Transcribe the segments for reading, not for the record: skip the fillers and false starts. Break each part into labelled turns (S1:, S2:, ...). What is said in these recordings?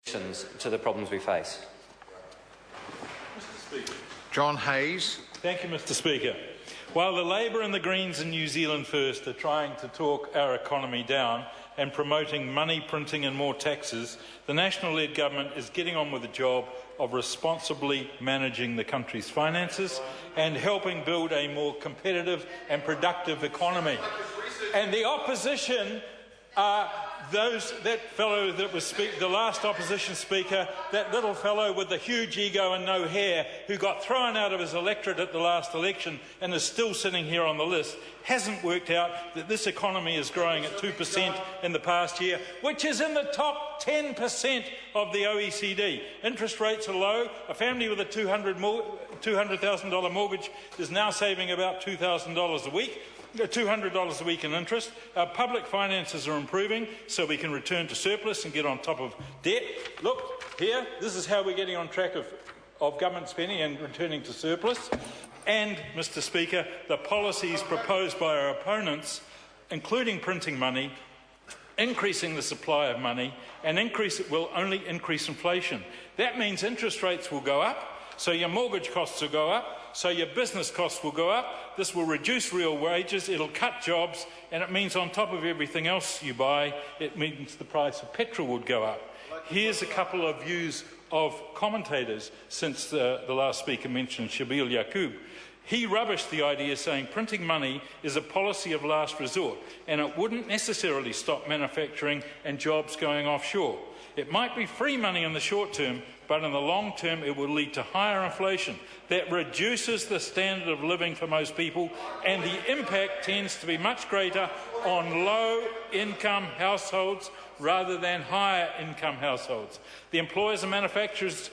S1: to the problems we face.
S2: Mr. Speaker.
S3: John Hayes.
S2: Thank you, Mr. Speaker. While the Labor and the Greens in New Zealand First are trying to talk our economy down and promoting money printing and more taxes, the National-led government is getting on with the job of responsibly managing the country's finances and helping build a more competitive and productive economy. And the opposition are that fellow that was the last opposition speaker, that little fellow with the huge ego and no hair, who got thrown out of his electorate at the last election and is still sitting here on the list, hasn't worked out that this economy is growing at 2% in the past year, which is in the top 10% of the OECD. Interest rates are low. A family with a $200,000 mortgage is now saving about $2,000 a week. $200 a week in interest. Our public finances are improving so we can return to surplus and get on top of debt. Look, here, this is how we're getting on track of government spending and returning to surplus. And, Mr. Speaker, the policies proposed by our opponents, including printing money, increasing the supply of money, and will only increase inflation. That means interest rates will go up, so your mortgage costs will go up, so your business costs will go up. This will reduce real wages, it'll cut jobs, and it means on top of everything else you buy, it means the price of petrol would go up. Here's a couple of views of commentators since the last speaker mentioned Shabil Yaqub. He rubbished the idea, saying printing money is a policy of last resort and it wouldn't necessarily stop manufacturing and jobs going offshore. It might be free money in the short term, but in the long term it will lead to higher inflation that reduces the standard of living for most people, and the impact tends to be much greater on low-income households rather than higher-income households. The Employers and Manufacturers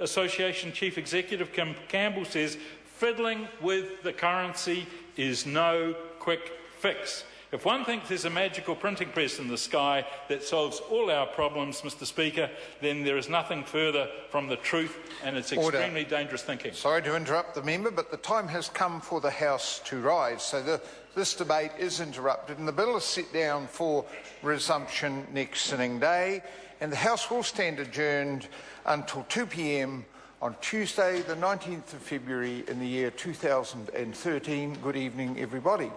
S2: Association Chief Executive Kim Campbell says fiddling with the currency is no quick fix. If one thinks there's a magical printing press in the sky that solves all our problems, Mr. Speaker, then there is nothing further from the truth, and it's extremely dangerous thinking.
S3: Sorry to interrupt the member, but the time has come for the House to rise. So this debate is interrupted, and the bill is set down for resumption next sitting day, and the House will stand adjourned until 2 p.m. on Tuesday, the 19th of February in the year 2013. Good evening, everybody.